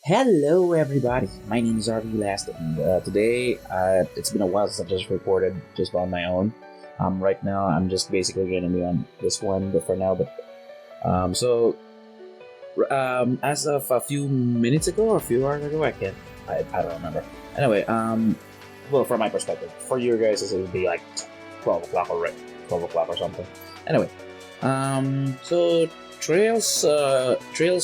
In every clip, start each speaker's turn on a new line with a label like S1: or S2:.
S1: Hello, everybody. My name is RV Last, and today it's been a while since I've just recorded just on my own. Right now, I'm just basically going to be on this one, but for now, as of a few minutes ago or a few hours ago, I don't remember. Anyway, well, from my perspective, for you guys, it would be like 12 o'clock or 12 o'clock or something. Anyway, so Trails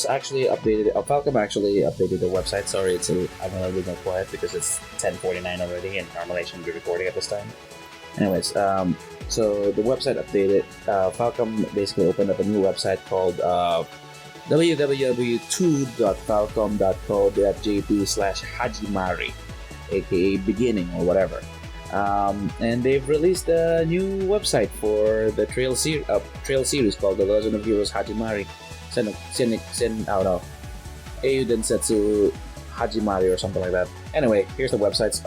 S1: actually updated. Falcom actually updated the website. Sorry, I'm a little bit more quiet because it's 10:49 already, and normally I shouldn't be recording at this time. Anyways, so the website updated. Falcom basically opened up a new website called www.2.falcom.co.jp/Hajimari, aka beginning or whatever. And they've released a new website for the trail series called The Legend of Heroes Hajimari Eiyu Densetsu Hajimari or something like that. Anyway, here's the websites.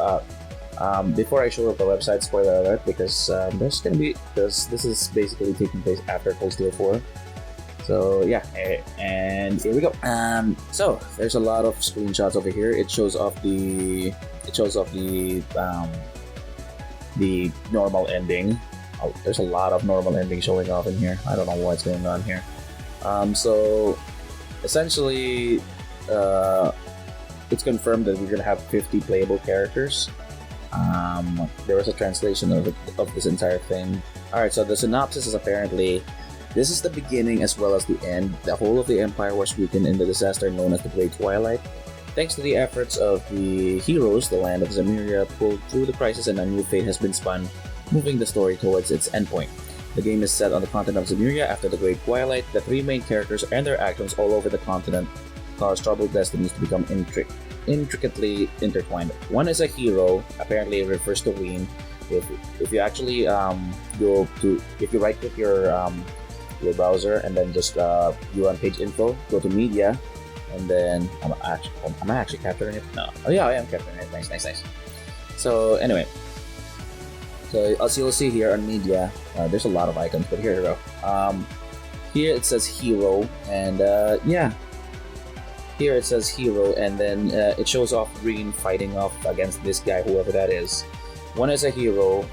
S1: Before I show up the website, spoiler alert, because this is basically taking place after Cold Steel 4. So yeah, and here we go. So there's a lot of screenshots over here. It shows off the normal ending. Oh, there's a lot of normal ending showing off in here. I don't know what's going on here. So essentially, it's confirmed that we're gonna have 50 playable characters. There was a translation of this entire thing. Alright, so the synopsis is apparently this is the beginning as well as the end. The whole of the Empire was weakened in the disaster known as the Great Twilight. Thanks to the efforts of the heroes, the land of Zemuria pulled through the crisis and a new fate has been spun, moving the story towards its endpoint. The game is set on the continent of Zemuria after the Great Twilight. The three main characters and their actions all over the continent cause troubled destinies to become intricately intertwined. One is a hero, apparently it refers to Ween. If you actually if you right click your browser and then just you on page info, go to media. And then, am I actually capturing it? No. Oh yeah, I am capturing it. Nice. So anyway, so as you'll see here on media, there's a lot of icons, but here we go. Here it says hero, and here it says hero, and then it shows off Green fighting off against this guy, whoever that is. One is a hero.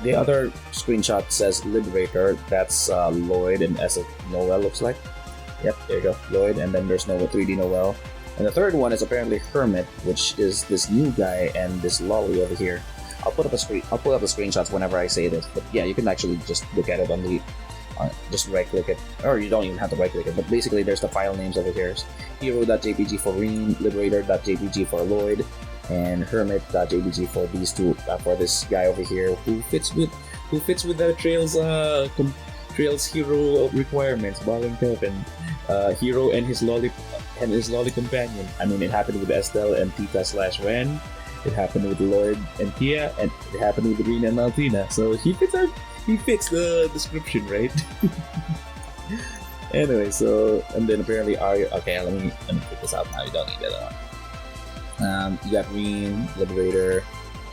S1: The other screenshot says Liberator. That's Lloyd and Noel looks like. Yep, there you go, Lloyd, and then there's 3D Noel. And the third one is apparently Hermit, which is this new guy and this lolly over here. I'll put up the screenshots whenever I say this, but yeah, you can actually just look at it on the just right click it, or you don't even have to right click it, but basically there's the file names over here. Hero.jpg for Reen, Liberator.jpg for Lloyd, and Hermit.jpg for these two, for this guy over here who fits with the Trails hero requirements, barring Kevin. Hero and his lolly companion. I mean, it happened with Estelle and Tita/Ren. It happened with Lloyd and Kia, and it happened with Reen and Maltina. So he fits the description, right? Anyway, so and then apparently Arya. Okay, let me put this out now. You don't need that on. You got Reen, Liberator.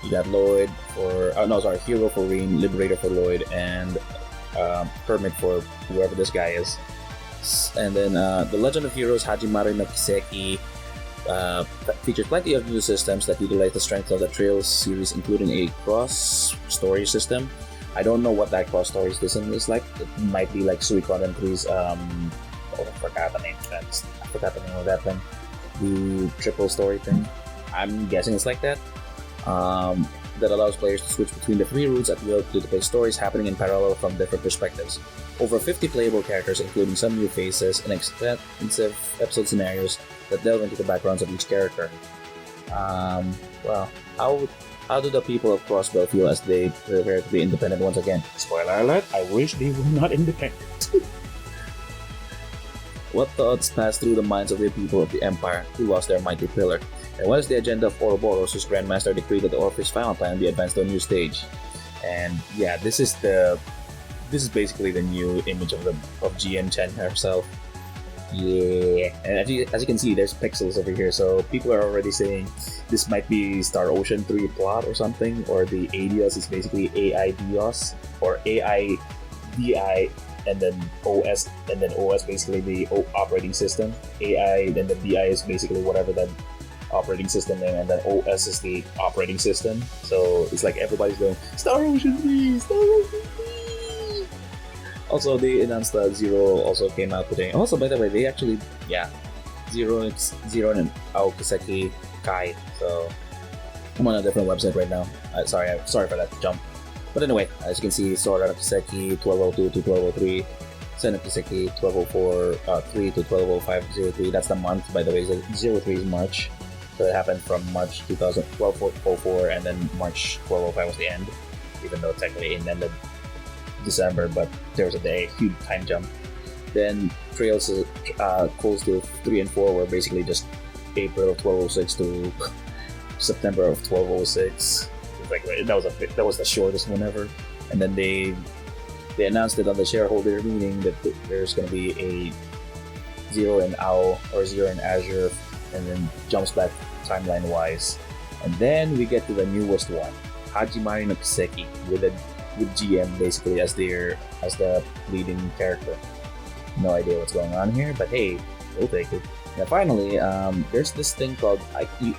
S1: You got Lloyd for. Oh no, sorry, Hero for Reen, Liberator for Lloyd, and Hermit for whoever this guy is. And then The Legend of Heroes Hajimari no Kiseki features plenty of new systems that utilize the strength of the Trails series, including a cross-story system. I don't know what that cross-story system is like. It might be like Suikoden 3's I forgot the name of that thing. The triple story thing. I'm guessing it's like that. That allows players to switch between the three routes at will to play stories happening in parallel from different perspectives. Over 50 playable characters, including some new faces and extensive episode scenarios that delve into the backgrounds of each character. Well, how do the people of Crossbell feel as they prepare to be independent once again? Spoiler alert, I wish they were not independent. What thoughts pass through the minds of the people of the Empire who lost their mighty pillar? And what is the agenda of Ouroboros, whose Grandmaster decreed that the Orpheus final plan be advanced to a new stage? And yeah, this is basically the new image of GN Chen herself. Yeah, and as you can see, there's pixels over here, so people are already saying this might be Star Ocean 3 plot or something, or the Adios is basically AI Dios, or AI DI and then OS, and then OS basically the operating system. AI, and then BI is basically whatever that operating system name, and then OS is the operating system. So it's like everybody's going Star Ocean please, Star Ocean please. Also, they announced that Zero also came out today. Also, by the way, they actually, yeah, Zero and Kiseki Kai. So I'm on a different website right now. Sorry for that jump. But anyway, as you can see, Sword Art of Kiseki 1202 to 1203, Sen of Kiseki 1204 3 to 120503. That's the month, by the way. So 03 is March. So it happened from March 2012-04, and then March 1205 was the end, even though technically it ended December, but there was a huge time jump. Then Trails close to 3 and 4 were basically just April of 1206 to September of 1206. Like that was the shortest one ever. And then they announced it on the shareholder meeting that there's going to be a Zero in AO or Zero in Azure, and then jumps back timeline wise. And then we get to the newest one, Hajimari no Kiseki, with GM basically as the leading character. No idea what's going on here, but hey, we'll take it. Now finally, there's this thing called,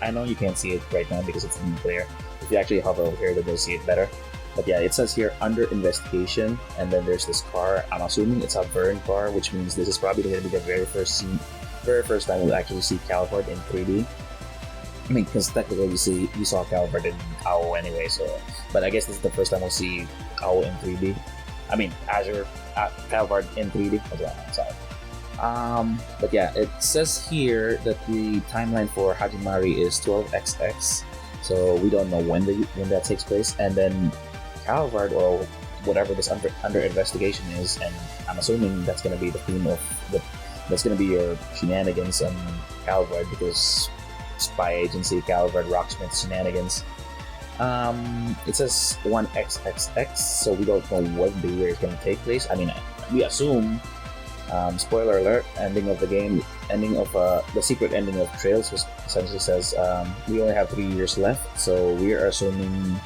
S1: I know you can't see it right now because it's in there. If you actually hover over here, then you'll see it better. But yeah, it says here under investigation, and then there's this car. I'm assuming it's a burn car, which means this is probably going to be the very first time we'll actually see Calvard in 3D. I mean, because technically you saw Calvard in AO anyway, so. But I guess this is the first time we'll see AO in 3D. I mean, Azure Calvard in 3D. Sorry. But yeah, it says here that the timeline for Hajimari is 12XX, so we don't know when that takes place. And then Calvard, or whatever this under investigation is, and I'm assuming that's going to be the theme of that's going to be your shenanigans on Calvard, because spy agency Calvard Rocksmith shenanigans. It says 1XXX, so we don't know what the year is going to take place. I mean, we assume, spoiler alert, ending of the game, the secret ending of Trails essentially says we only have 3 years left, so we are assuming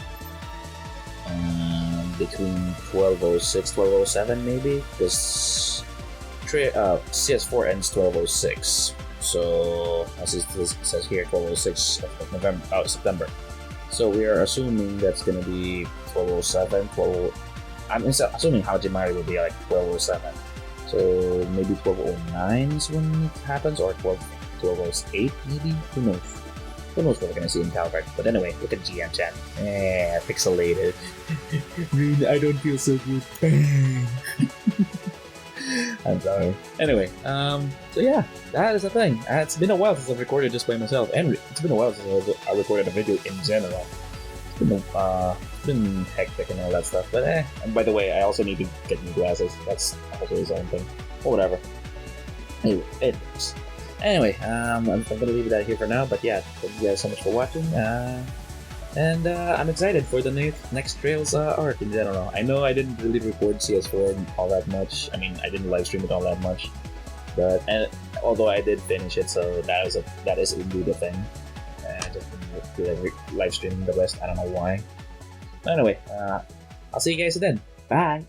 S1: between 1206, 1207 maybe, because CS4 ends 1206. So as it says here, 1206 of September. So we are assuming that's gonna be 1207, I'm assuming Hajimari will be like 1207. So maybe 1209 is when it happens, or 1208 maybe? Who knows? Who knows what we're gonna see in Calvard? But anyway, look at GM chat. Pixelated. Really, I don't feel so good. I'm sorry. Anyway, so yeah, that is the thing. It's been a while since I've recorded just by myself, and it's been a while since I recorded a video in general. It's been hectic and all that stuff, but and by the way, I also need to get new glasses. That's also his own thing. Or whatever. Anyway, I'm gonna leave it out here for now, but yeah, thank you guys so much for watching. And I'm excited for the next Trails arc in general. I know I didn't really record CS4 all that much. I mean, I didn't live stream it all that much. But although I did finish it, so that is indeed a thing. I just didn't feel like live streaming the rest. I don't know why. But anyway, I'll see you guys then. Bye!